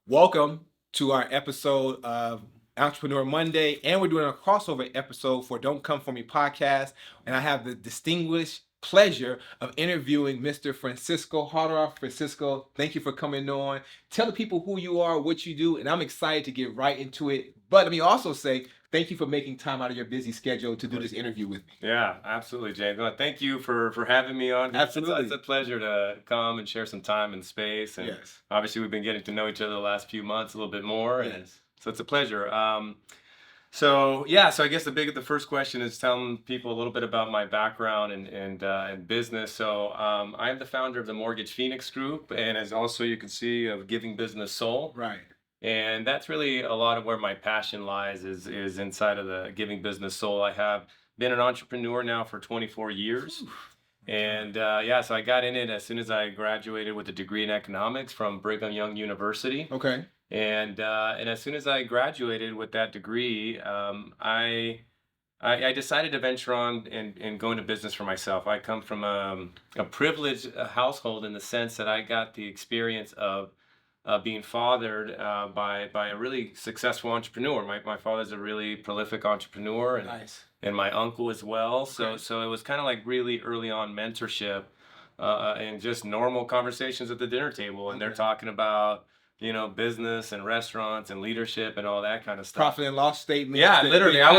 Welcome to our episode of Entrepreneur Monday, and we're doing a crossover episode for Don't Come For Me podcast. And I have the distinguished pleasure of interviewing Mr. Francisco Jara. Francisco, thank you for coming on. Tell the people who you are, what you do, and I'm excited to get right into it. But let me also say thank you for making time out of your busy schedule to do this interview with me. Yeah, absolutely, James. Well, thank you for having me on. Absolutely. It's a pleasure to come and share some time and space. And Yes. obviously, we've been getting to know each other the last few months a little bit more. And Yes. so it's a pleasure. So I guess the first question is telling people a little bit about my background and business. So I'm the founder of the Mortgage Phoenix Group, and as also you can see of Giving Business Soul. Right. And that's really a lot of where my passion lies is inside of the Giving Business Soul. I have been an entrepreneur now for 24 years. And so I got in it as soon as I graduated with a degree in economics from Brigham Young University. Okay. And as soon as I graduated with that degree, I decided to venture on and go into business for myself. I come from a privileged household in the sense that I got the experience of being fathered by a really successful entrepreneur. My father's a really prolific entrepreneur, and Nice. and my uncle as well. Okay. So it was kind of like really early on mentorship, and just normal conversations at the dinner table, and they're Okay. talking about business and restaurants and leadership and all that kind of stuff. Profit and loss statement. Yeah, literally. I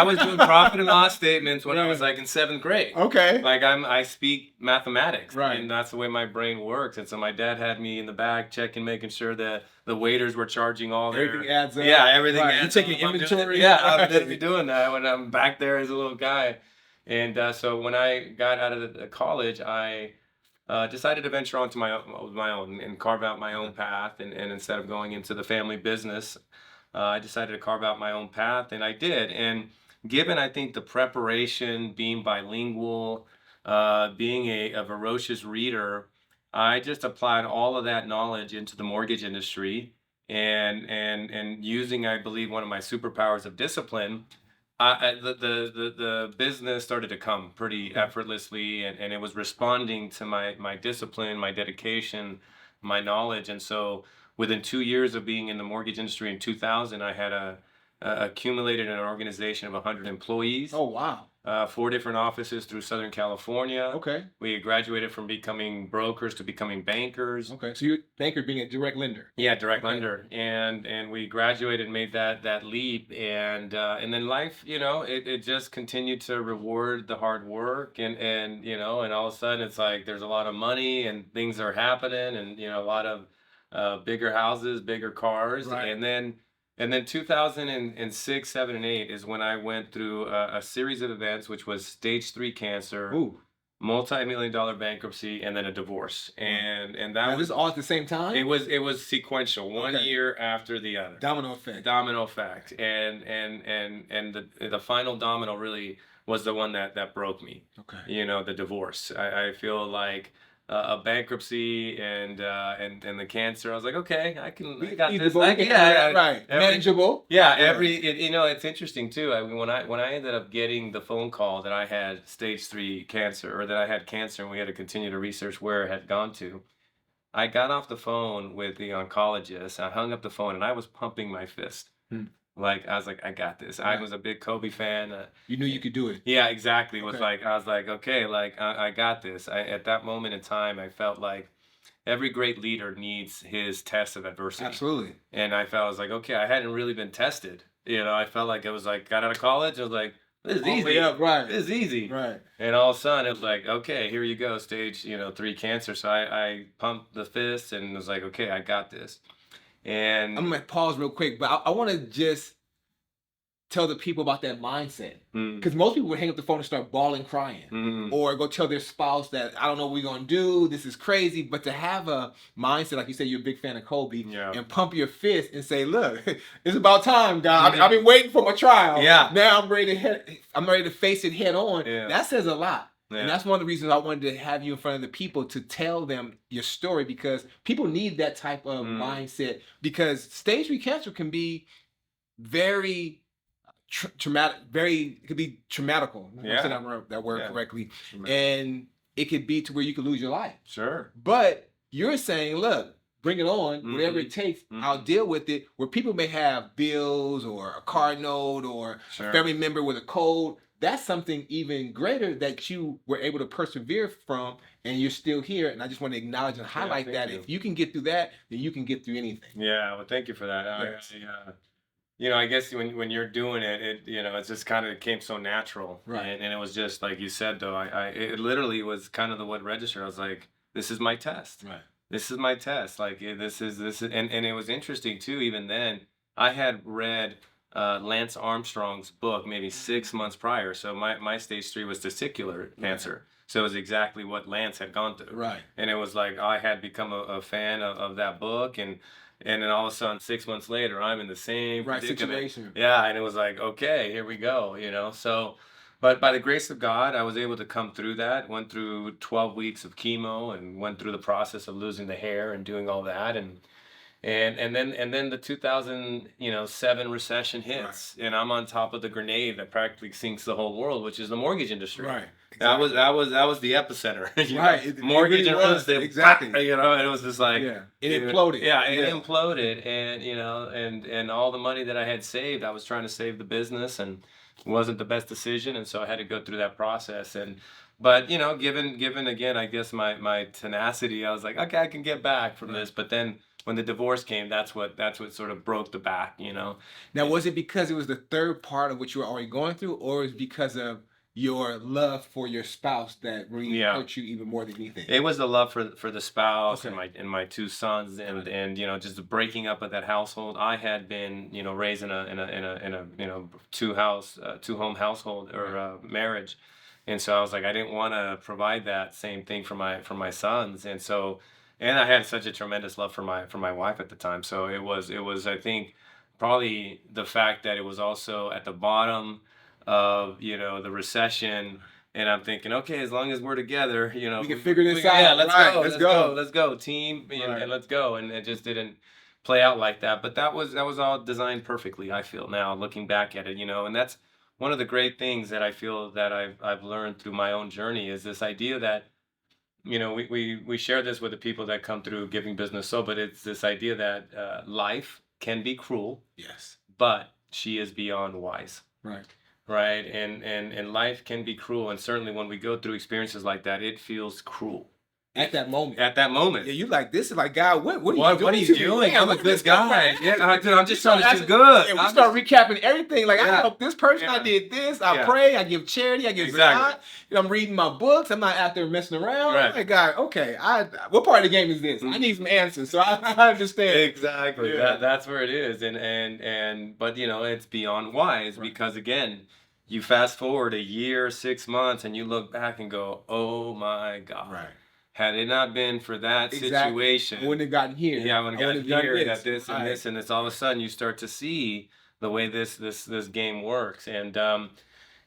was doing profit and loss statements when I was like in seventh grade. Okay. Like I speak mathematics, Right. and that's the way my brain works. And so my dad had me in the back checking, making sure that the waiters were charging all their Everything adds up. Yeah, everything Right. adds You're taking up. I'm doing- inventory. Yeah, I'm Right. literally doing that when I'm back there as a little guy. And so when I got out of the college, I decided to venture onto my own and carve out my own path. And instead of going into the family business, I decided to carve out my own path, and I did. And given, I think, the preparation, being bilingual, being a voracious reader, I just applied all of that knowledge into the mortgage industry, and using, I believe, one of my superpowers of discipline. The business started to come pretty effortlessly, and it was responding to my discipline, my dedication, my knowledge. And so within 2 years of being in the mortgage industry in 2000, I had accumulated an organization of 100 employees, Oh, wow. 4 different offices through Southern California. Okay. We graduated from becoming brokers to becoming bankers. Okay. So you're banker being a direct lender. Yeah, direct Okay. lender, and we graduated, made that leap, and then life, it just continued to reward the hard work, and all of a sudden it's like there's a lot of money and things are happening, and a lot of bigger houses, bigger cars. Right. And then 2006, 7, and 8 is when I went through a series of events, which was stage 3 cancer, Ooh. multi-million-dollar bankruptcy, and then a divorce, and that Now, was. this all at the same time? It was sequential, one Okay. year after the other. Domino effect. Domino effect. And the final domino really was the one that broke me. Okay. The divorce. I feel like a bankruptcy and the cancer. I was like, okay, I got this. Right. Manageable. Yeah, Yeah. it's interesting too. I mean, when I ended up getting the phone call that I had stage 3 cancer, or that I had cancer, and we had to continue to research where it had gone to, I got off the phone with the oncologist. I hung up the phone, and I was pumping my fist. Hmm. Like, I was like, I got this. I Right. was a big Kobe fan. You knew you could do it. Yeah, exactly. It was Okay. like, I was like, okay, like I got this. At that moment in time, I felt like every great leader needs his test of adversity. Absolutely. And I was like, okay, I hadn't really been tested. I felt like it was like, got out of college. I was like, this is All the easy. way up, right. This is easy. Right. And all of a sudden, it was like, okay, here you go, stage 3 cancer. So I pumped the fist and was like, okay, I got this. And I'm going to pause real quick, but I want to just tell the people about that mindset. Because most people would hang up the phone and start bawling, crying. Or go tell their spouse that I don't know what we're going to do. This is crazy. But to have a mindset, like you said, you're a big fan of Kobe, Yeah. and pump your fist and say, look, it's about time, God. I've been waiting for my trial. Yeah. Now I'm ready to face it head on. Yeah. That says a lot. Yeah. And that's one of the reasons I wanted to have you in front of the people to tell them your story, because people need that type of mindset, because stage 3 cancer can be very traumatic, it could be traumatical. I'm Yeah. saying that word Yeah. correctly. And it could be to where you could lose your life. Sure. But you're saying, look, bring it on, whatever it takes. I'll deal with it. Where people may have bills or a car note or a family member with a cold, that's something even greater that you were able to persevere from, and you're still here. And I just want to acknowledge and highlight that. If you can get through that, then you can get through anything. Yeah, well, thank you for that. Yes. I guess when you're doing it, it just kind of came so natural, Right. And it was just like you said, though. It literally was kind of the what registered. I was like, this is my test. Right. This is my test. Like this is, and it was interesting too. Even then, I had read Lance Armstrong's book maybe 6 months prior. So my stage 3 was testicular cancer. So it was exactly what Lance had gone through. Right. And it was like I had become a fan of that book, and then all of a sudden 6 months later I'm in the same predicament. Situation. Yeah, and it was like, okay, here we go. So. But by the grace of God, I was able to come through that. Went through 12 weeks of chemo and went through the process of losing the hair and doing all that, and then the 2007 recession hits, and I'm on top of the grenade that practically sinks the whole world, which is the mortgage industry. Right. Exactly. That was the epicenter. Right. Mortgage and real estate. Exactly. And it was just like it imploded. Yeah, it imploded, and all the money that I had saved, I was trying to save the business, and it wasn't the best decision, and so I had to go through that process. But given again, I guess my tenacity, I was like, okay, I can get back from this. But then when the divorce came, that's what sort of broke the back. Now, was it because it was the third part of what you were already going through, or is it because of your love for your spouse that really hurt you even more than anything? It was the love for the spouse and my 2 sons, and just the breaking up of that household. I had been raised in a two home household or marriage, and so I was like, I didn't want to provide that same thing for my sons, and I had such a tremendous love for my wife at the time. So it was I think probably the fact that it was also at the bottom of the recession, and I'm thinking, okay, as long as we're together, we can figure this out. Yeah, let's let's go, team, and let's go. And it just didn't play out like that. But that was all designed perfectly, I feel now, looking back at it, and that's one of the great things that I feel that I've learned through my own journey is this idea that we share this with the people that come through Giving Business Soul, but it's this idea that life can be cruel. Yes. But she is beyond wise. Right. Right. And life can be cruel. And certainly when we go through experiences like that, it feels cruel. At that moment. Yeah, you like, this is like, God, what are you doing? What are you doing? I'm a good guy. Yeah, dude, I'm just trying to do good. And we start recapping everything. Like, I helped this person, I did this, I pray, I give charity, I give zakat. I'm reading my books, I'm not out there messing around. Right. Like, God, okay, what part of the game is this? I need some answers, so I understand. Exactly. That's where it is. But it's beyond wise because again, you fast forward a year, 6 months, and you look back and go, oh my God. Right. Had it not been for that situation, I wouldn't have gotten here. Yeah, I wouldn't have gotten here. That this and this, and it's all of a sudden you start to see the way this game works,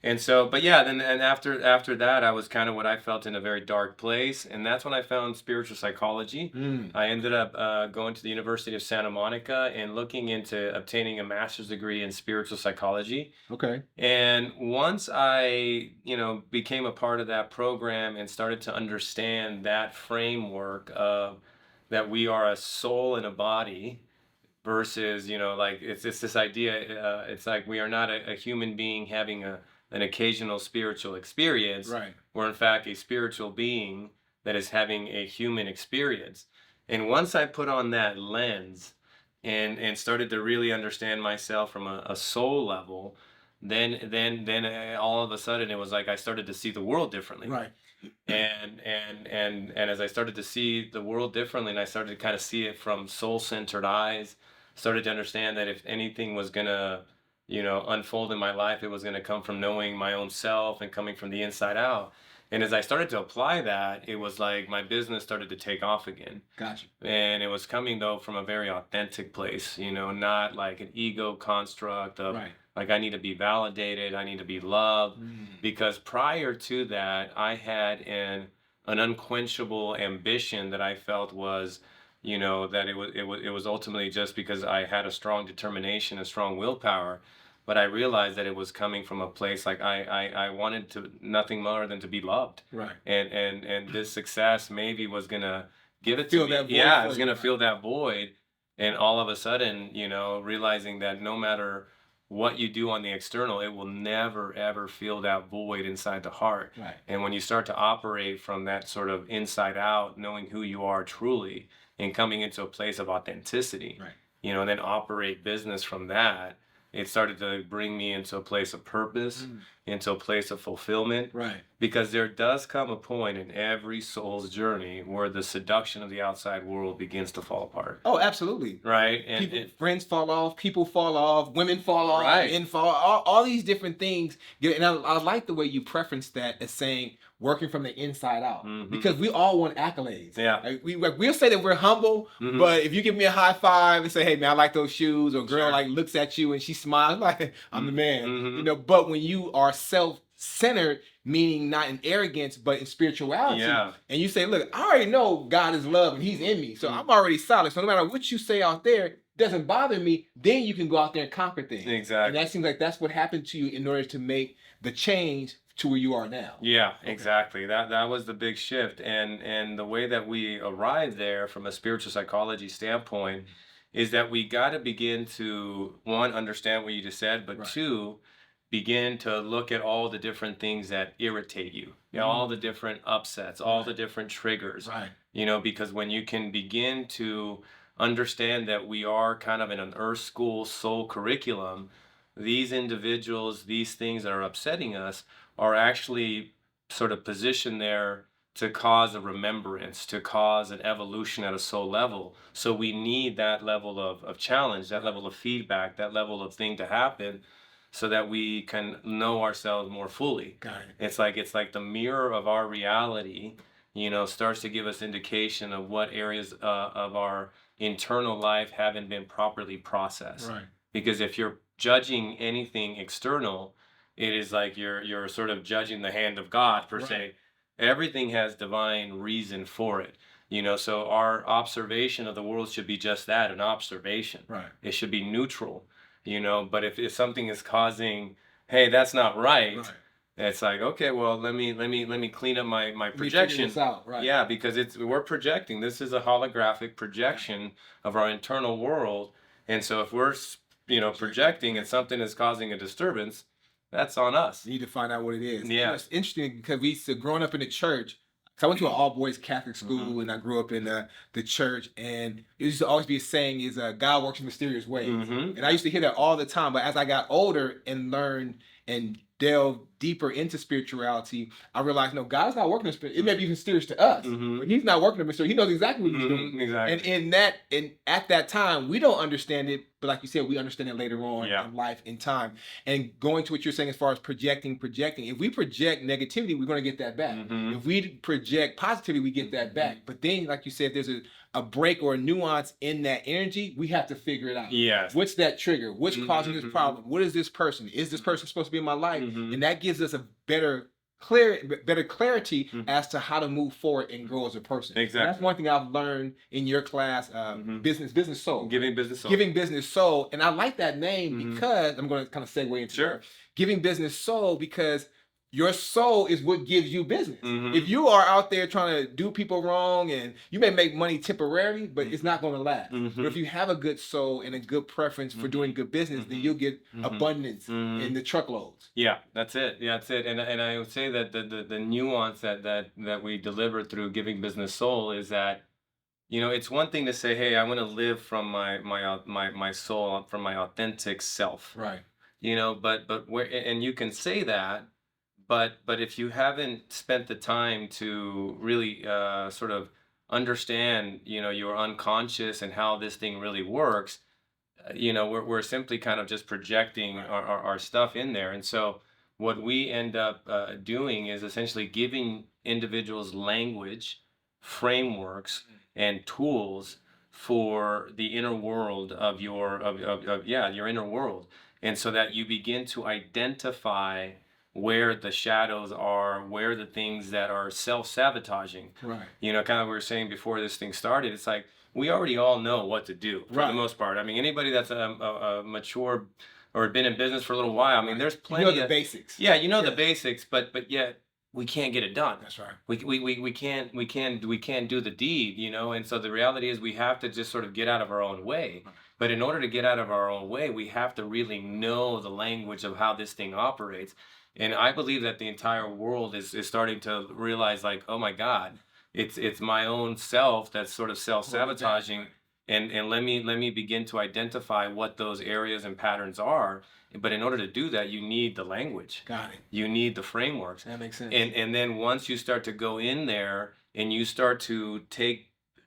and so, but yeah, then and after that, I was kind of what I felt in a very dark place, and that's when I found spiritual psychology. I ended up going to the University of Santa Monica and looking into obtaining a master's degree in spiritual psychology. Okay. And once I, became a part of that program and started to understand that framework of that we are a soul and a body versus, like it's this idea, it's like we are not a human being having an occasional spiritual experience. Right. We're in fact a spiritual being that is having a human experience. And once I put on that lens and started to really understand myself from a soul level, then all of a sudden it was like I started to see the world differently. Right. And as I started to see the world differently, and I started to kind of see it from soul-centered eyes, started to understand that if anything was gonna unfold in my life, it was going to come from knowing my own self and coming from the inside out. And as I started to apply that, it was like my business started to take off again. Gotcha. And it was coming though from a very authentic place, not like an ego construct of like I need to be validated, I need to be loved. Because prior to that, I had an unquenchable ambition that I felt was that it was ultimately just because I had a strong determination, a strong willpower, but I realized that it was coming from a place like I wanted to nothing more than to be loved. Right. And this success maybe was gonna give it to Fill me. that void Yeah, I for was you, gonna right. fill that void, and all of a sudden, realizing that no matter what you do on the external, it will never ever fill that void inside the heart. Right. And when you start to operate from that sort of inside out, knowing who you are truly, and coming into a place of authenticity, Right. and then operate business from that, it started to bring me into a place of purpose, into a place of fulfillment. Right. Because there does come a point in every soul's journey where the seduction of the outside world begins to fall apart. Oh, absolutely. Right? People, friends fall off, people fall off, women fall off, Right. men fall off, all these different things. And I like the way you preference that as saying working from the inside out, because we all want accolades. Yeah. Like, we'll say that we're humble, but if you give me a high five and say, "Hey man, I like those shoes," or a girl Sure. like looks at you and she smiles like, "I'm the man," Mhm. But when you are self-centered, meaning not in arrogance but in spirituality, Yeah. and you say, "Look, I already know God is love and He's in me, so I'm already solid. So no matter what you say out there, doesn't bother me." Then you can go out there and conquer things. Exactly. And that seems like that's what happened to you in order to make the change to where you are now. Yeah, exactly. That was the big shift, and the way that we arrived there from a spiritual psychology standpoint is that we got to begin to, one, understand what you just said, but Right. two, begin to look at all the different things that irritate you, all the different upsets, all the different triggers. Right. Because when you can begin to understand that we are kind of in an earth school soul curriculum, these individuals, these things that are upsetting us are actually sort of positioned there to cause a remembrance, to cause an evolution at a soul level. So we need that level of challenge, that level of feedback, that level of thing to happen so that we can know ourselves more fully. Got it. It's like the mirror of our reality, starts to give us indication of what areas of our internal life haven't been properly processed. Right. Because if you're judging anything external, it is like you're sort of judging the hand of God per se. Everything has divine reason for it. So our observation of the world should be just that, an observation. Right. It should be neutral. But if something is causing, hey, that's not right, it's like, okay, well, let me clean up my projection. This out. Right. Yeah, because we're projecting. This is a holographic projection of our internal world. And so if we're projecting and something is causing a disturbance, that's on us. You need to find out what it is. Yeah. It's interesting because we used to, growing up in the church, because I went to an all-boys Catholic school and I grew up in the church, and it used to always be a saying is God works in mysterious ways. And I used to hear that all the time, but as I got older and learned and delved deeper into spirituality, I realized, no, God's not working in spirit. It may be mysterious to us, but He's not working in mystery. He knows exactly what He's doing. Exactly. And at that time, we don't understand it, but like you said, we understand it later on in life, in time. And going to what you're saying as far as projecting, if we project negativity, we're going to get that back. If we project positivity, we get that back. But then, like you said, there's a break or a nuance in that energy. We have to figure it out. Yes. What's that trigger? What's causing this problem? What is this person? Is this person supposed to be in my life? And that gives us a better clarity as to how to move forward and grow as a person. Exactly. And that's one thing I've learned in your class, business soul. Giving business soul. Giving business soul. And I like that name because I'm going to kind of segue into it. Giving business soul, because your soul is what gives you business. If you are out there trying to do people wrong, and you may make money temporarily, but it's not going to last. But if you have a good soul and a good preference for doing good business, then you'll get abundance in the truckloads. Yeah, that's it. Yeah, that's it. And I would say that the nuance that we deliver through giving business soul is that, it's one thing to say, hey, I want to live from my soul, from my authentic self. Right. But where, and you can say that. But if you haven't spent the time to really sort of understand, your unconscious and how this thing really works, we're simply kind of just projecting our stuff in there. And so what we end up doing is essentially giving individuals language, frameworks, and tools for the inner world of your inner world. And so that you begin to identify where the shadows are, where the things that are self-sabotaging. Right. Kind of what we were saying before this thing started, it's like we already all know what to do for the most part. I mean, anybody that's a mature or been in business for a little while, I mean, there's plenty the basics. Yeah, the basics, but yet we can't get it done. That's right. We can't do the deed, and so the reality is we have to just sort of get out of our own way. But in order to get out of our own way, we have to really know the language of how this thing operates. And I believe that the entire world is starting to realize, like, oh my God, it's my own self that's sort of self-sabotaging. And let me begin to identify what those areas and patterns are. But in order to do that, you need the language. Got it. You need the frameworks. That makes sense. And then once you start to go in there and you start to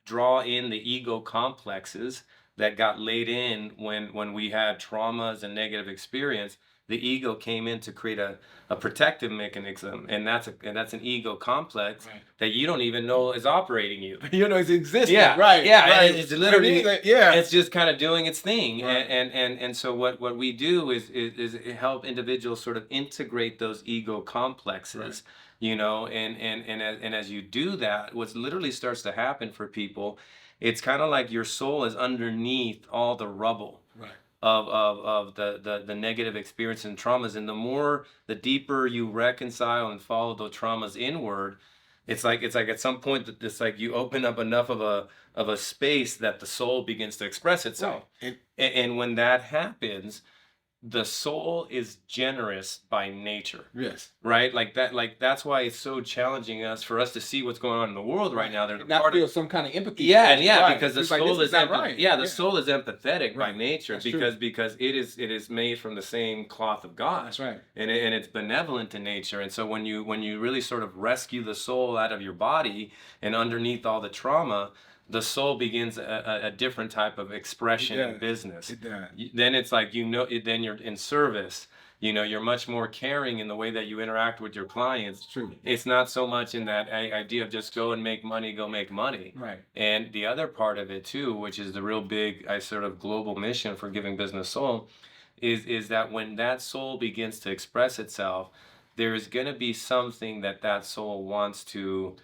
draw in the ego complexes that got laid in when we had traumas and negative experience, the ego came in to create a protective mechanism, and that's an ego complex that you don't even know is operating you. You know it's existing. Yeah, Right. yeah, Right. and it's literally yeah. it's just kind of doing its thing. Right. And so what we do is help individuals sort of integrate those ego complexes, and as you do that, what literally starts to happen for people, it's kind of like your soul is underneath all the rubble. Right. Of the negative experience and traumas, and the deeper you reconcile and follow those traumas inward, it's like at some point that it's like you open up enough of a space that the soul begins to express itself. Right. And when that happens, the soul is generous by nature. Yes. Right? Like that's why it's so challenging for us to see what's going on in the world right now. There's not feel some kind of empathy. Yeah, right. because the It's soul like, is not right. the soul is empathetic by Right. nature. That's because it is made from the same cloth of God. That's right. And it's benevolent in nature. And so when you really sort of rescue the soul out of your body and underneath all the trauma, the soul begins a different type of expression in business. Then it's like, then you're in service. You're much more caring in the way that you interact with your clients. True. It's not so much in that idea of just go make money. Right. And the other part of it too, which is the real big, sort of global mission for Giving Business Soul, is that when that soul begins to express itself, there is going to be something that soul wants to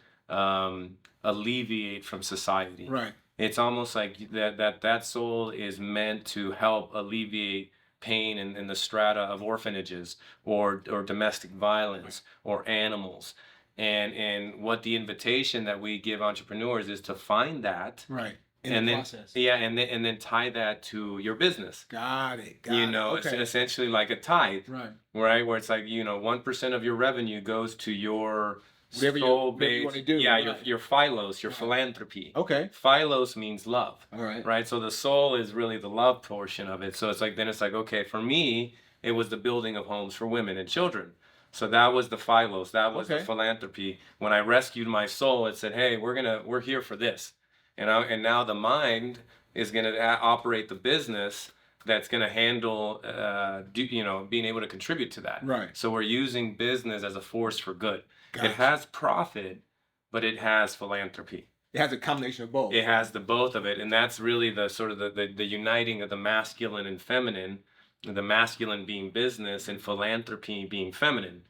alleviate from society. Right. It's almost like that soul is meant to help alleviate pain in the strata of orphanages or domestic violence or animals. And what the invitation that we give entrepreneurs is to find that. Right. And then and then tie that to your business. Got it. It's essentially like a tithe. Right. Where it's like, 1% of your revenue goes to your whatever you want to do. Yeah, your philos, your philanthropy. Okay. Philos means love. All right. Right. So the soul is really the love portion of it. So it's like okay, for me, it was the building of homes for women and children. So that was the philos, that was the philanthropy. When I rescued my soul, it said, hey, we're here for this. And now the mind is going to operate the business that's going to handle, being able to contribute to that. Right. So we're using business as a force for good. Gotcha. It has profit, but it has philanthropy. It has a combination of both. It has the both of it, and that's really the sort of the uniting of the masculine and feminine, the masculine being business and philanthropy being feminine.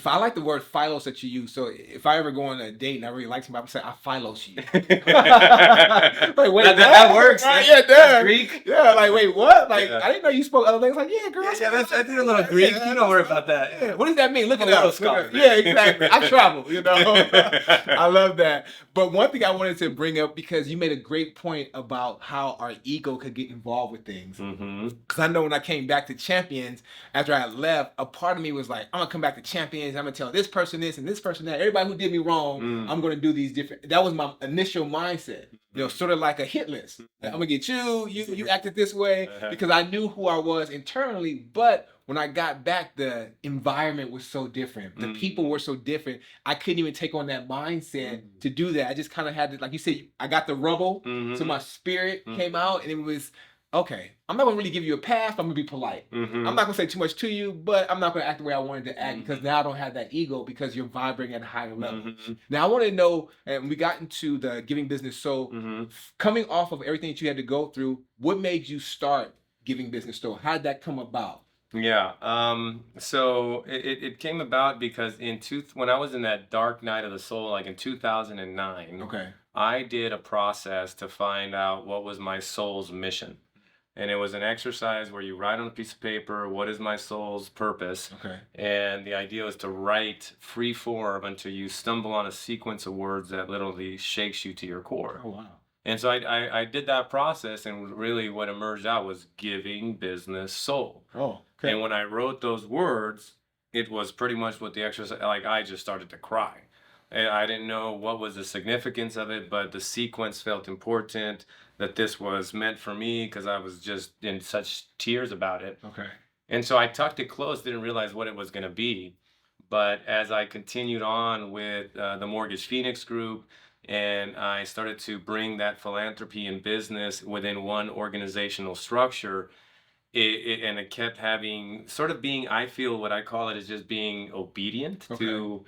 I like the word philos that you use. So if I ever go on a date and I really like somebody, I'm say I philos you. Like, wait, that works. Right? That's Greek. Yeah, like wait, what? Like I didn't know you spoke other things. Like girl. I did a little Greek. You don't worry about that. Yeah. What does that mean? Look it little up. scholar. Yeah, exactly. I travel. I love that. But one thing I wanted to bring up, because you made a great point about how our ego could get involved with things. Because I know when I came back to Champions after I left, a part of me was like, I'm gonna come back to Champions. I'm gonna tell this person this and this person that. Everybody who did me wrong, I'm gonna do these different. That was my initial mindset. Sort of like a hit list. Like, I'm gonna get you acted this way, because I knew who I was internally. But when I got back, the environment was so different. The people were so different. I couldn't even take on that mindset to do that. I just kind of had to, like you said, I got the rubble, so my spirit came out, and it was, okay, I'm not gonna really give you a pass, but I'm gonna be polite. I'm not gonna say too much to you, but I'm not gonna act the way I wanted to act, because now I don't have that ego, because you're vibrating at a higher level. Now I want to know, and we got into the Giving Business. So coming off of everything that you had to go through, what made you start Giving Business? So how did that come about? Yeah. So it came about because when I was in that dark night of the soul, like in 2009, Okay. I did a process to find out what was my soul's mission. And it was an exercise where you write on a piece of paper, what is my soul's purpose? Okay. And the idea was to write free form until you stumble on a sequence of words that literally shakes you to your core. Oh wow. And so I did that process, and really what emerged out was giving business soul. Oh, okay. And when I wrote those words, it was pretty much what the exercise, like I just started to cry. And I didn't know what was the significance of it, but the sequence felt important, that this was meant for me because I was just in such tears about it. Okay. And so I tucked it close, didn't realize what it was going to be. But as I continued on with the Mortgage Phoenix Group, and I started to bring that philanthropy and business within one organizational structure, and it kept having sort of being, I feel what I call it is just being obedient Okay. to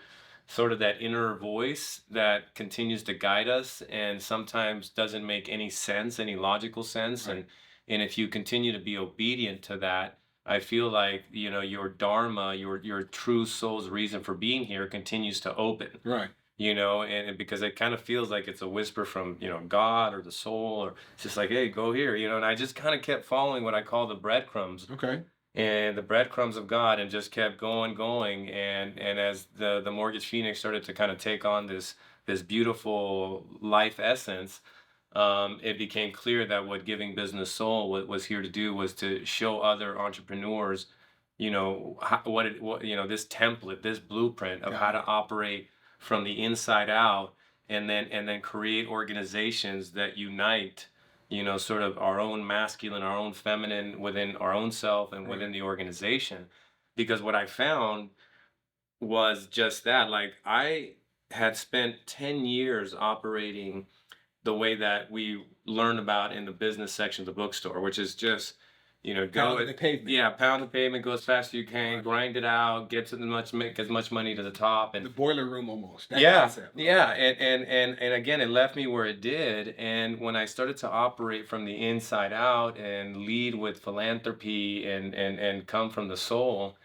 sort of that inner voice that continues to guide us and sometimes doesn't make any sense, any logical sense. Right. And if you continue to be obedient to that, I feel like, you know, your dharma, your true soul's reason for being here continues to open. Right. You know, and because it kind of feels like it's a whisper from, you know, God or the soul, or it's just like, hey, go here, you know. And I just kind of kept following what I call the breadcrumbs, Okay. and the breadcrumbs of God, and just kept going. And as the Mortgage Phoenix started to kind of take on this beautiful life essence, it became clear that what Giving Business Soul was here to do was to show other entrepreneurs, you know, what you know, this template, this blueprint of how to operate from the inside out, and then create organizations that unite, you know, sort of our own masculine, our own feminine within our own self and within the organization. Because what I found was just that, like I had spent 10 years operating the way that we learn about in the business section of the bookstore, which is just, you know, Pound the pavement. yeah, pound the pavement, go as fast as you can, Right. grind it out, get to the much, make as much money to the top, The and boiler room almost. That yeah, concept. yeah, and again, it left me where it did. And when I started to operate from the inside out and lead with philanthropy and come from the soul,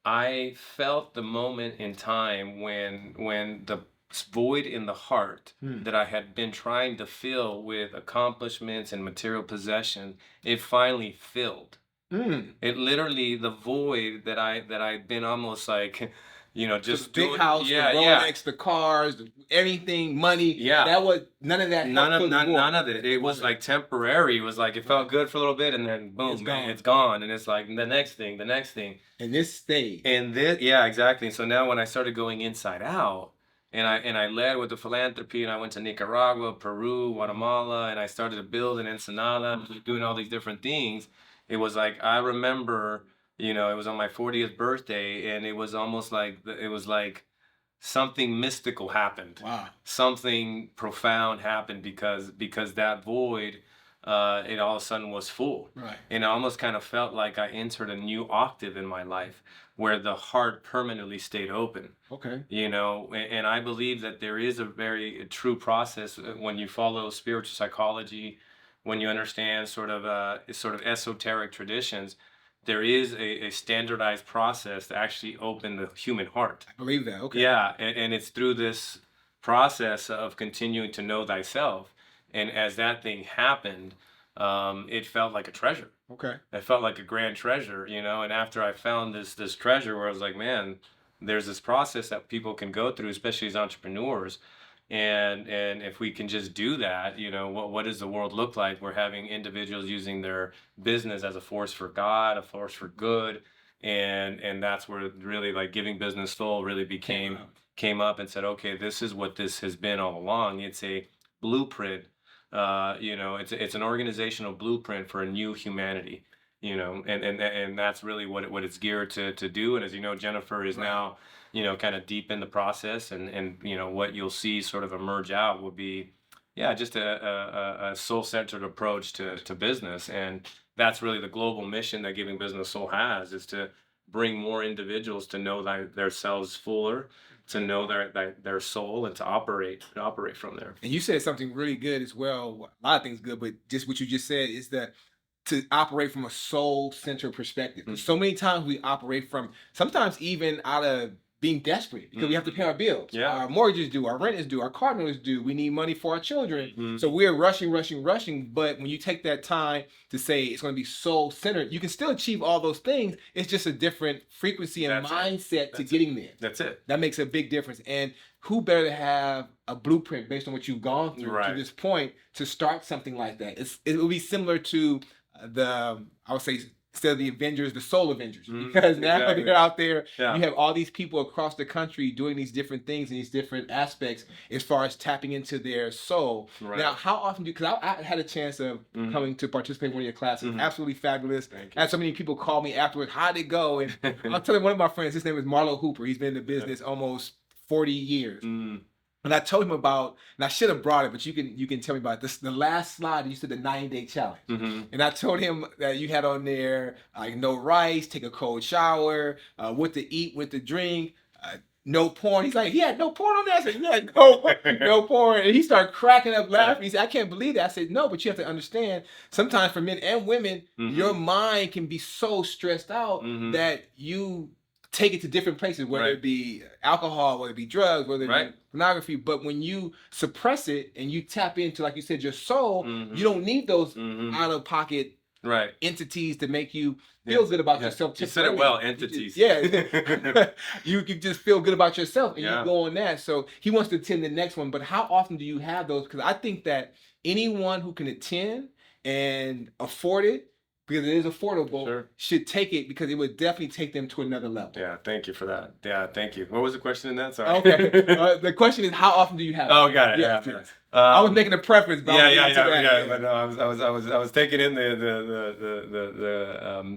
I felt the moment in time when the void in the heart that I had been trying to fill with accomplishments and material possession, it finally filled. Mm. It literally, the void that I'd been almost like, you know, So the just big doing, house, yeah, the yeah, Rolex, the cars, anything, money. yeah. That was none of that. helped fill the void. None of it. It was Right. like temporary. It was like it felt good for a little bit, and then boom, It's man, gone. it's gone. And it's like the next thing, the next thing. And this stayed. And this, yeah, exactly. So now when I started going inside out, and I led with the philanthropy, and I went to Nicaragua, Peru, Guatemala, and I started to build in Ensenada, doing all these different things. It was like I remember, you know, it was on my 40th birthday, and it was almost like it was like something mystical happened. Wow. Something profound happened because that void, it all of a sudden was full. Right. And I almost kind of felt like I entered a new octave in my life where the heart permanently stayed open. Okay. You know, and I believe that there is a very true process when you follow spiritual psychology, when you understand sort of esoteric traditions. There is a standardized process to actually open the human heart. I believe that. Okay. Yeah, and it's through this process of continuing to know thyself. And as that thing happened, it felt like a treasure. Okay. It felt like a grand treasure, you know. And after I found this treasure, where I was like, man, there's this process that people can go through, especially as entrepreneurs. And if we can just do that, you know, what does the world look like? We're having individuals using their business as a force for God, a force for good, and that's where really like Giving Business Soul really came up and said, okay, this is what this has been all along. It's a blueprint. You know, it's an organizational blueprint for a new humanity. You know, and that's really what it's geared to do. And as you know, Jennifer is Right. now, you know, kind of deep in the process, and you know what you'll see sort of emerge out will be, yeah, just a soul-centered approach to business. And that's really the global mission that Giving Business Soul has, is to bring more individuals to know themselves fuller, to know their soul, and to operate from there. And you said something really good as well. A lot of things good, but just what you just said is that to operate from a soul-centered perspective. 'Cause so many times we operate from, sometimes even out of being desperate because we have to pay our bills. Yeah. Our mortgages due, our rent is due, our car note is due. We need money for our children. Mhm. So we're rushing. But when you take that time to say it's going to be soul centered, you can still achieve all those things. It's just a different frequency and mindset to getting there. That's it. That makes a big difference. And who better to have a blueprint based on what you've gone through to this point to start something like that? It will be similar to I would say, instead of the Avengers, the Soul Avengers, because now they're out there. You have all these people across the country doing these different things and these different aspects as far as tapping into their soul. Now, how often because I had a chance of coming to participate in one of your classes. Absolutely fabulous. I had so many people call me afterwards, how'd it go? And I'll tell you, one of my friends, his name is Marlo Hooper. He's been in the business almost 40 years. And I told him about, and I should have brought it, but you can tell me about this. The last slide, you said the 90-day challenge. And I told him that you had on there, like, no rice, take a cold shower, what to eat, what to drink, no porn. He's like, he had no porn on there? I said, yeah, no porn. And he started cracking up laughing. He said, I can't believe that. I said, no, but you have to understand, sometimes for men and women, your mind can be so stressed out that you take it to different places, whether it be alcohol, whether it be drugs, whether it be pornography. But when you suppress it and you tap into, like you said, your soul, you don't need those out-of-pocket entities to make you feel good about yourself. You said it well, entities. You can just feel good about yourself and you go on that. So he wants to attend the next one. But how often do you have those? Because I think that anyone who can attend and afford it, because it is affordable, should take it, because it would definitely take them to another level. Yeah, thank you for that. Yeah, thank you. What was the question in that? Sorry. Okay. The question is, how often do you have it? Oh, got it. Yes. I was making a preference. But But no, I was taking in the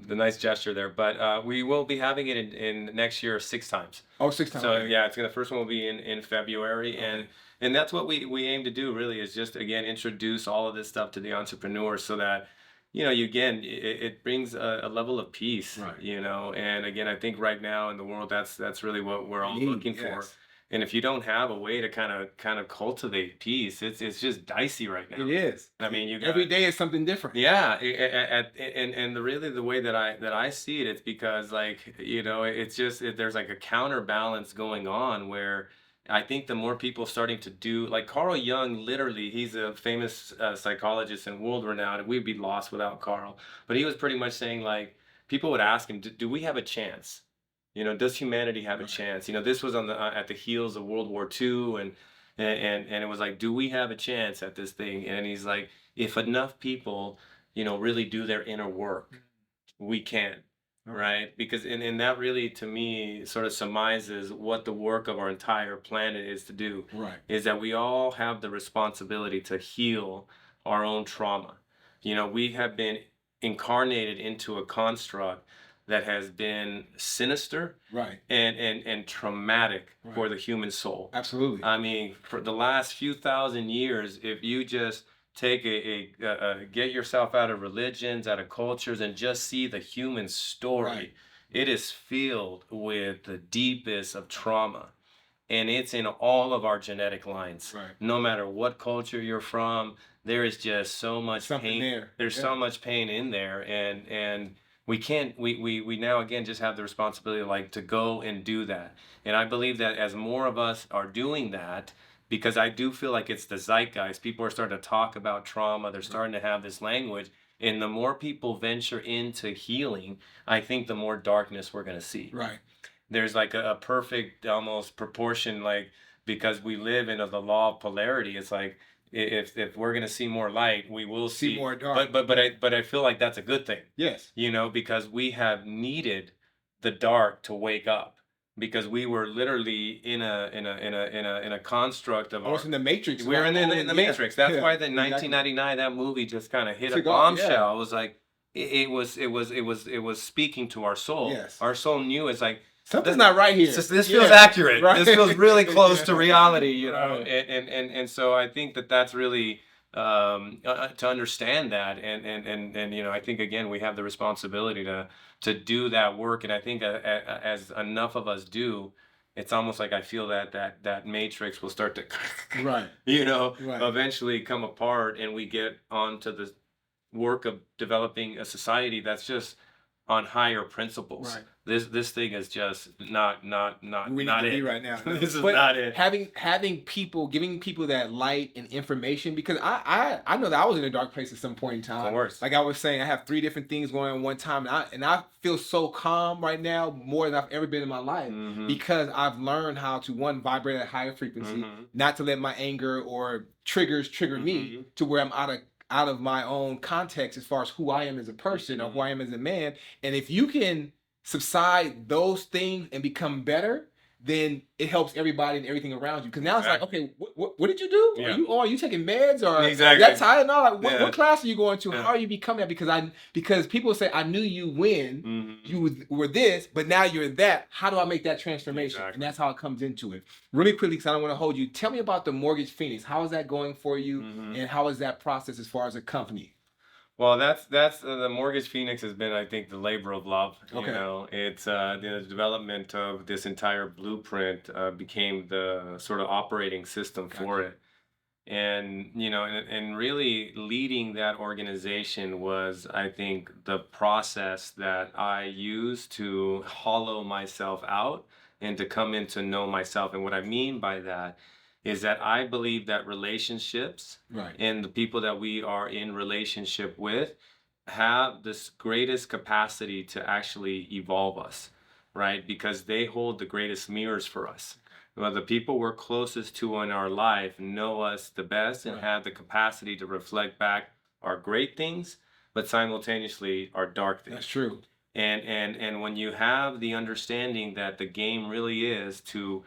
nice gesture there. But we will be having it in next year 6 times. Oh, 6 times. So yeah, the first one will be in February, and that's what we aim to do. Really, is just again introduce all of this stuff to the entrepreneurs so that, you know, it brings a level of peace, you know, and again, I think right now in the world, that's really what we're all looking for. And if you don't have a way to kind of cultivate peace, it's just dicey right now. It is. I mean, every day is something different. Yeah, and the way that I see it, it's because, like, you know, it's just there's like a counterbalance going on where I think the more people starting to do, like Carl Jung, literally, he's a famous psychologist and world renowned. We'd be lost without Carl. But he was pretty much saying, like, people would ask him, do we have a chance? You know, does humanity have a chance? You know, this was on at the heels of World War II, and it was like, do we have a chance at this thing? And he's like, if enough people, you know, really do their inner work, we can. Right? Because and that really, to me, sort of surmises what the work of our entire planet is to do. Is that we all have the responsibility to heal our own trauma. You know, we have been incarnated into a construct that has been sinister and traumatic for the human soul. Absolutely. I mean, for the last few thousand years, if you just take get yourself out of religions, out of cultures, and just see the human story. It is filled with the deepest of trauma, and it's in all of our genetic lines. No matter what culture you're from, there is just so much pain. There's so much pain in there, and we can't. We now again just have the responsibility, like, to go and do that. And I believe that as more of us are doing that, because I do feel like it's the zeitgeist. People are starting to talk about trauma. They're starting to have this language. And the more people venture into healing, I think the more darkness we're going to see. There's like a perfect almost proportion, like, because we live in the law of polarity. It's like, if we're going to see more light, we will see more dark. But I feel like that's a good thing. Yes. You know, because we have needed the dark to wake up. Because we were literally in a construct of almost in the Matrix. We're in the Matrix. That's why the 1999 that movie just kind of hit a bombshell. It was like it was speaking to our soul. Our soul knew, it's like, something's not right here. This feels accurate. This feels really close to reality, you know. And so I think that's really to understand that, and you know, I think again we have the responsibility to do that work, and I think as enough of us do, it's almost like I feel that matrix will start to you know, eventually come apart, and we get onto the work of developing a society that's just on higher principles. Right. This thing is just not We need not to it be right now. this is But not it. having people, giving people that light and information, because I know that I was in a dark place at some point in time. Of course. Like I was saying, I have 3 different things going on at one time, and I feel so calm right now, more than I've ever been in my life, because I've learned how to, one, vibrate at a higher frequency, not to let my anger or triggers trigger me to where I'm out of my own context as far as who I am as a person or who I am as a man. And if you can subside those things and become better, then it helps everybody and everything around you. Because now it's like, okay, what did you do? Yeah. Are you taking meds or Exactly. that Tylenol? Like, Yeah. what class are you going to? Yeah. How are you becoming that? Because people say, I knew you when you were this, but now you're that. How do I make that transformation? Exactly. And that's how it comes into it. Really quickly, because I don't want to hold you. Tell me about the Mortgage Phoenix. How is that going for you? And how is that process as far as a company? Well, that's the Mortgage Phoenix has been, I think, the labor of love. Okay. You know, it's the development of this entire blueprint became the sort of operating system for it. And you know, and really leading that organization was, I think, the process that I used to hollow myself out and to come in to know myself. And what I mean by that is that I believe that relationships Right. and the people that we are in relationship with have this greatest capacity to actually evolve us, right? Because they hold the greatest mirrors for us. Well, the people we're closest to in our life know us the best and Right. have the capacity to reflect back our great things, but simultaneously our dark things. That's true. And when you have the understanding that the game really is to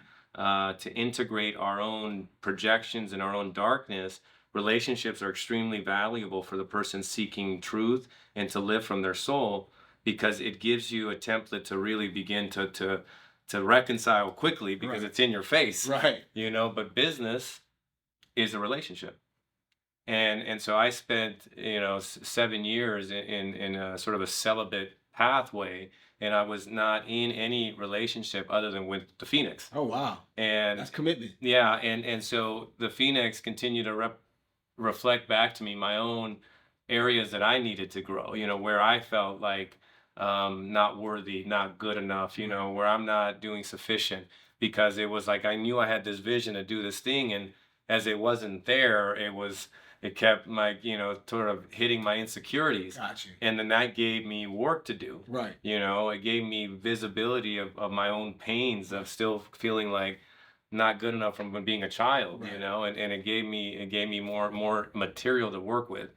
integrate our own projections and our own darkness, relationships are extremely valuable for the person seeking truth and to live from their soul, because it gives you a template to really begin to reconcile quickly, because Right. it's in your face, Right. you know. But business is a relationship. And so I spent, you know, 7 years in a sort of a celibate pathway, and I was not in any relationship other than with the Phoenix. Oh, wow. And That's commitment. yeah, and so the Phoenix continued to reflect back to me my own areas that I needed to grow, you know, where I felt like not worthy, not good enough, you know, where I'm not doing sufficient, because it was like I knew I had this vision to do this thing, and as it wasn't there, it kept my, you know, sort of hitting my insecurities. Got you. And then that gave me work to do. Right. You know, it gave me visibility of my own pains of still feeling like not good enough from being a child, Right. you know, and it gave me more material to work with.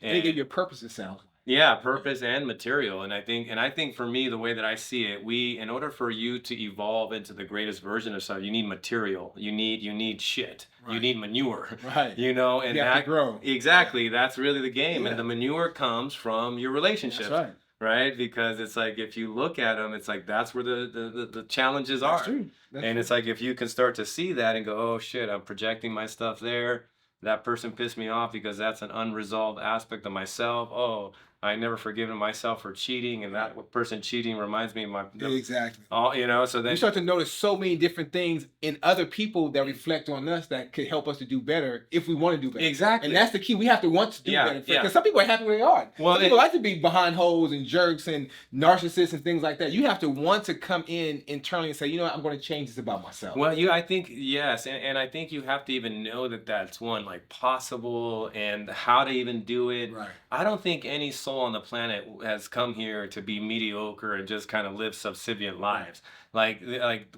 And it gave you a purpose, it sounds like. Yeah, purpose and material. And I think for me, the way that I see it, in order for you to evolve into the greatest version of yourself, you need material. You need shit. You Right. need manure. Right. You know, and You have to grow. exactly, that's really the game. Yeah. And the manure comes from your relationships. That's right. Right? Because it's like, if you look at them, it's like that's where the challenges are. That's true. That's And true. it's like, if you can start to see that and go, oh shit, I'm projecting my stuff there. That person pissed me off because that's an unresolved aspect of myself. Oh, I never forgiven myself for cheating, and that person cheating reminds me of my Exactly. all, you know. So then You start to notice so many different things in other people that reflect on us that could help us to do better if we want to do better. Exactly. And that's the key. We have to want to do Yeah, better. yeah. Because some people are happy where they are. Well, Some people like to be behind holes and jerks and narcissists and things like that. You have to want to come in internally and say, you know what, I'm going to change this about myself. Well, I think, yes, and I think you have to even know that that's one, like, possible, and how to even do it. Right. I don't think any soul on the planet has come here to be mediocre and just kind of live subservient lives. Like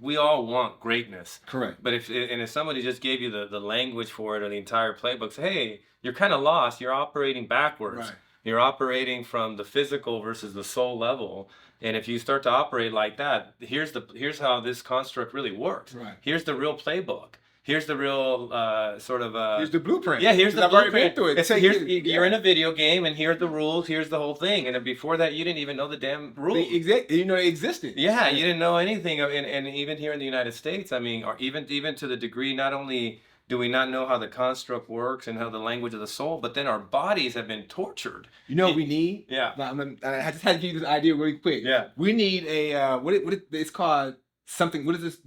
we all want greatness. Correct. But if somebody just gave you the language for it or the entire playbook, say, hey, you're kind of lost. You're operating backwards. Right. You're operating from the physical versus the soul level. And if you start to operate like that, here's how this construct really works. Right. Here's the real playbook. Here's the real sort of Here's the blueprint. yeah, here's the I've already blueprint. been through it. It's you're in a video game, and here's the rules. Here's the whole thing. And before that, you didn't even know the damn rules. You know, it existed. Yeah, you didn't know anything. And even here in the United States, I mean, or even to the degree, not only do we not know how the construct works and how the language of the soul, but then our bodies have been tortured. You know what we need? Yeah. I just had to give you this idea really quick. Yeah. We need a it's called something. What is this?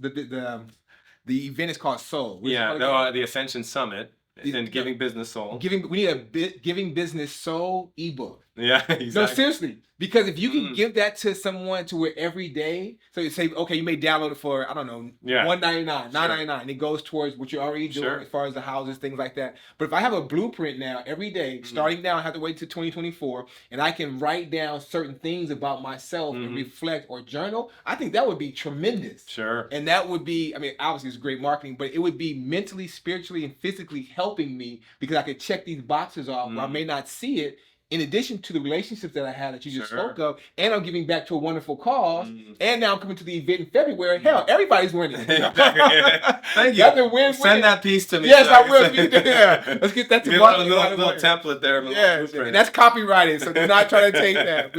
The event is called Soul. What is it Yeah, called no, again? the Ascension Summit and Giving Business Soul. We need a Giving Business Soul ebook. Yeah, exactly. No, seriously. Because if you can Mm. give that to someone to where every day, so you say, okay, you may download it for, I don't know, Yeah. $1.99, Sure. $9.99, and it goes towards what you're already doing Sure. as far as the houses, things like that. But if I have a blueprint now every day, starting now, I have to wait till 2024, and I can write down certain things about myself and reflect or journal, I think that would be tremendous. Sure. And that would be, I mean, obviously it's great marketing, but it would be mentally, spiritually, and physically helping me because I could check these boxes off where I may not see it. In addition to the relationships that I had that you just spoke of, and I'm giving back to a wonderful cause, and now I'm coming to the event in February. Hell, everybody's winning. Thank you. That's a win-win. Send that piece to me. Yes, I will. Yeah. Let's get that to market. A little template there. Yes, and that's copyrighted, so do not try to take that.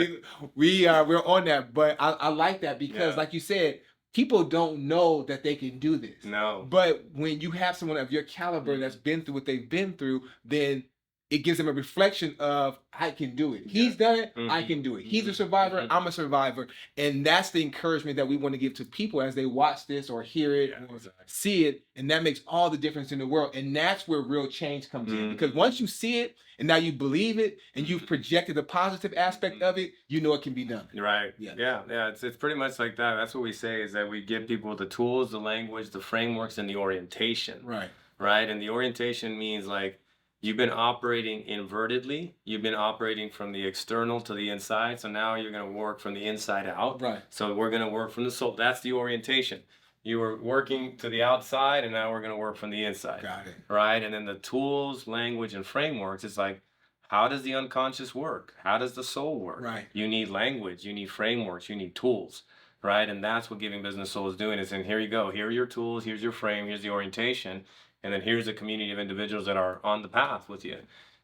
We're on that, but I like that because, like you said, people don't know that they can do this. No. But when you have someone of your caliber that's been through what they've been through, then it gives them a reflection of, I can do it. He's done it, I can do it. He's a survivor, I'm a survivor. And that's the encouragement that we want to give to people as they watch this or hear it or see it. And that makes all the difference in the world. And that's where real change comes in. Because once you see it and now you believe it and you've projected the positive aspect of it, you know it can be done. Right. Yeah. It's pretty much like that. That's what we say, is that we give people the tools, the language, the frameworks, and the orientation. Right. And the orientation means, like, you've been operating invertedly. You've been operating from the external to the inside. So now you're going to work from the inside out. Right. So we're going to work from the soul. That's the orientation. You were working to the outside, and now we're going to work from the inside. Got it. Right. And then the tools, language, and frameworks, it's like, how does the unconscious work? How does the soul work? Right. You need language. You need frameworks. You need tools. Right. And that's what Giving Business Soul is doing. Is saying, here you go. Here are your tools. Here's your frame. Here's the orientation. And then here's a community of individuals that are on the path with you.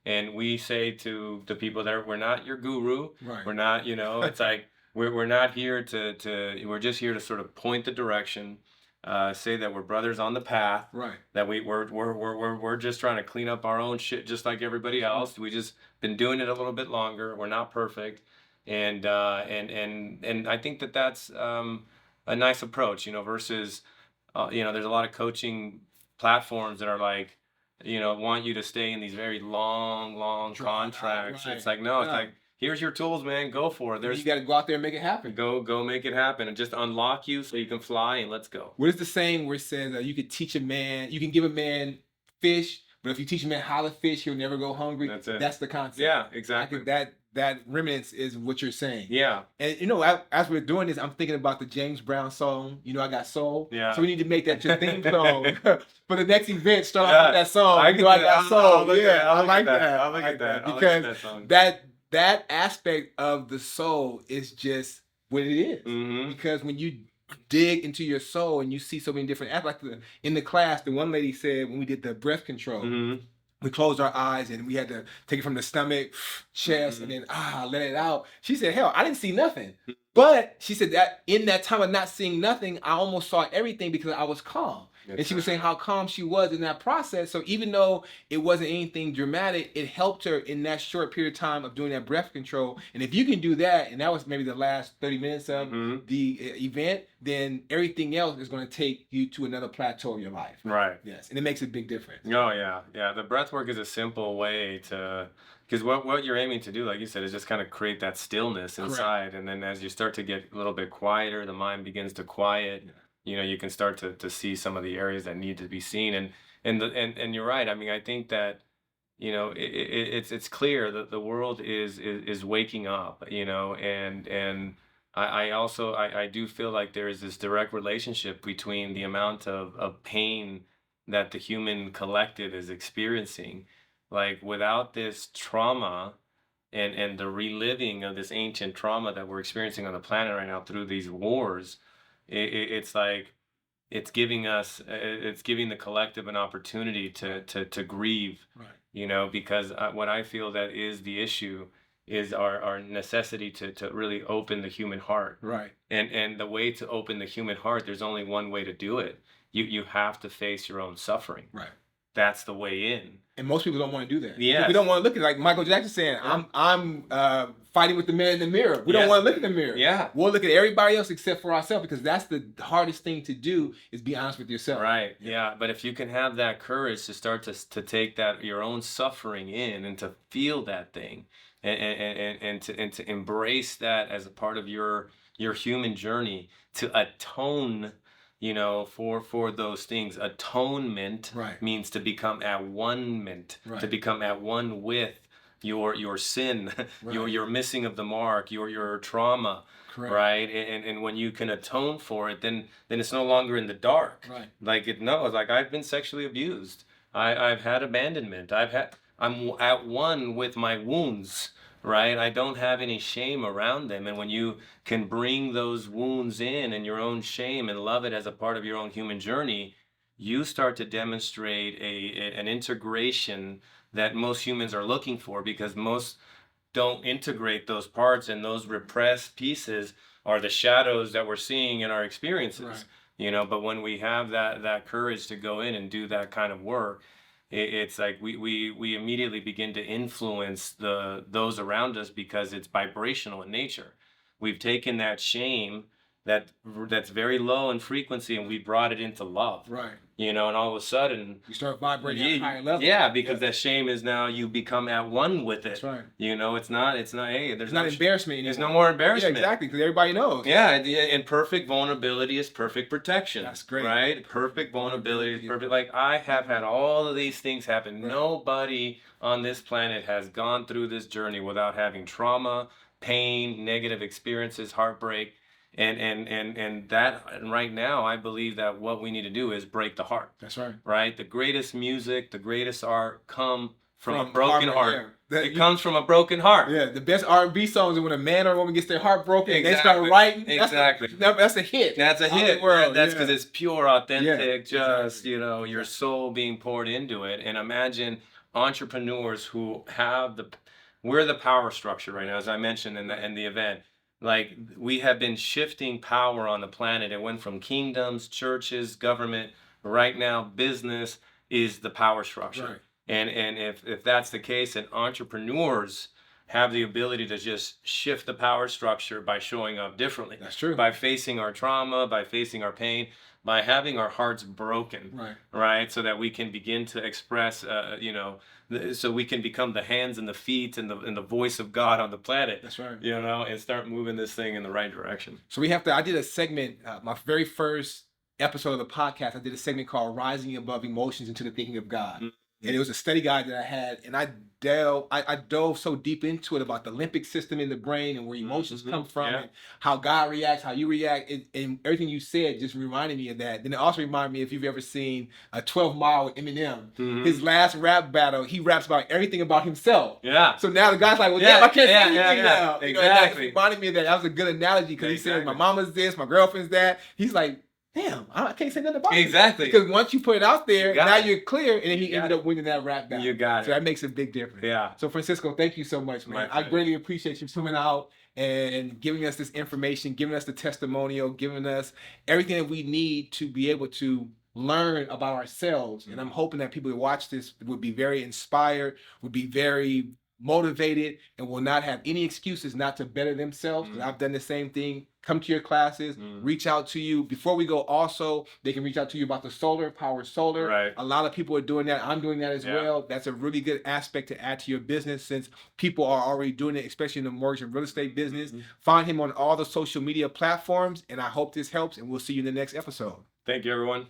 And we say to the people there, we're not your guru. Right. We're not, it's like, we're not here we're just here to sort of point the direction, say that we're brothers on the path. Right. That we're just trying to clean up our own shit just like everybody else. We just been doing it a little bit longer. We're not perfect. And I think that that's a nice approach, versus, there's a lot of coaching platforms that are like, want you to stay in these very long contracts. It's like, no, it's like, here's your tools, man. Go for it. You got to go out there and make it happen. Go make it happen, and just unlock you so you can fly, and let's go. What is the saying where it says you could teach a man, you can give a man fish, but if you teach a man how to fish, he'll never go hungry. That's it. That's the concept. Yeah, exactly. That remnants is what you're saying. Yeah. And as we're doing this, I'm thinking about the James Brown song, I Got Soul. Yeah. So we need to make that your theme song for the next event. Start off with that song. I Got Soul. I like that. I like that. Because that aspect of the soul is just what it is. Mm-hmm. Because when you dig into your soul and you see so many different aspects, like in the class, the one lady said when we did the breath control, we closed our eyes and we had to take it from the stomach, chest, and then let it out. She said, hell, I didn't see nothing. But she said that in that time of not seeing nothing, I almost saw everything because I was calm. And she was saying how calm she was in that process. So even though it wasn't anything dramatic, it helped her in that short period of time of doing that breath control. And if you can do that, and that was maybe the last 30 minutes of the event, then everything else is going to take you to another plateau of your life. Right. Yes. And it makes a big difference. Oh, yeah. Yeah. The breath work is a simple way to... Because what you're aiming to do, like you said, is just kind of create that stillness inside. Correct. And then as you start to get a little bit quieter, the mind begins to quiet. You can start to see some of the areas that need to be seen. And you're right. I mean, I think that, it's clear that the world is waking up, and I also do feel like there is this direct relationship between the amount of pain that the human collective is experiencing. Like, without this trauma and the reliving of this ancient trauma that we're experiencing on the planet right now through these wars, it's like it's giving the collective an opportunity to grieve, right? Because what I feel that is the issue is our necessity to really open the human heart, right? And the way to open the human heart, there's only one way to do it. You have to face your own suffering, right? That's the way in. And most people don't want to do that. Yeah, we don't want to look at it like Michael Jackson saying, "I'm fighting with the man in the mirror." We don't want to look in the mirror. Yeah, we'll look at everybody else except for ourselves, because that's the hardest thing to do, is be honest with yourself. Right. Yeah. But if you can have that courage to start to take that your own suffering in and to feel that thing, and to embrace that as a part of your human journey, to atone, for those things. Atonement Right. means to become at one-ment, to Right. become at one with your sin, your Right. your missing of the mark, your trauma, Correct. right? And when you can atone for it, then it's no longer in the dark. Right. Like it's like I've been sexually abused. I've had abandonment. I'm at one with my wounds, right? I don't have any shame around them. And when you can bring those wounds in and your own shame and love it as a part of your own human journey, you start to demonstrate an integration that most humans are looking for, because most don't integrate those parts, and those repressed pieces are the shadows that we're seeing in our experiences. Right. But when we have that courage to go in and do that kind of work, it's like we immediately begin to influence those around us, because it's vibrational in nature. We've taken that shame that's very low in frequency, and we brought it into love. Right. And all of a sudden You start vibrating at a higher level. yeah, because that shame is now, you become at one with it. That's right. It's not, hey, there's It's not no embarrassment anymore. there's no more Yeah, embarrassment. exactly, because everybody knows. Yeah, and perfect vulnerability is perfect protection. That's great. Right? Perfect vulnerability is perfect. Like, I have had all of these things happen. Right. Nobody on this planet has gone through this journey without having trauma, pain, negative experiences, heartbreak. And that right now, I believe that what we need to do is break the heart. That's right. Right? The greatest music, the greatest art come from a From broken heart, heart. yeah. It comes from a broken heart. Yeah, the best R&B songs are when a man or a woman gets their heart broken and they Exactly. start writing. Exactly. That's a hit. That's a All hit. the world, That's yeah. because it's pure, authentic, Yeah, just, your soul being poured into it. And imagine entrepreneurs who have we're the power structure right now, as I mentioned in the event. Like, we have been shifting power on the planet. It went from kingdoms, churches, government. Right now, business is the power structure. Right. And if that's the case, and entrepreneurs have the ability to just shift the power structure by showing up differently. That's true. By facing our trauma, by facing our pain, by having our hearts broken. Right. Right? So that we can begin to express, so we can become the hands and the feet and the voice of God on the planet. That's right. And start moving this thing in the right direction. So I did a segment, my very first episode of the podcast, I did a segment called Rising Above Emotions into the Thinking of God. Mhm. And it was a study guide that I had, and I dove so deep into it about the limbic system in the brain and where emotions come from, Yeah. and how God reacts, how you react, and everything you said just reminded me of that. Then it also reminded me, if you've ever seen a 12 Mile with Eminem, Mhm. his last rap battle, he raps about everything about himself. Yeah. So now the guy's like, well, Yeah, damn, I can't yeah, say yeah, anything yeah. now. And Exactly. that reminded me of that. That was a good analogy, because he said, my Exactly. mama's this, my girlfriend's that. He's like, damn, I can't say nothing about it. Exactly. Because once you put it out there, You got now it. you're clear, and then he You got ended up winning that rap battle. You got So it. that makes a big difference. Yeah. So Francisco, thank you so much, man. My I pleasure. greatly appreciate you coming out and giving us this information, giving us the testimonial, giving us everything that we need to be able to learn about ourselves. And I'm hoping that people who watch this would be very inspired, would be very motivated, and will not have any excuses not to better themselves. 'Cause I've done the same thing. Come to your classes, reach out to you. Before we go, also, they can reach out to you about the power solar. Right. A lot of people are doing that. I'm doing that as Yeah. well. That's a really good aspect to add to your business, since people are already doing it, especially in the mortgage and real estate business. Find him on all the social media platforms, and I hope this helps, and we'll see you in the next episode. Thank you, everyone.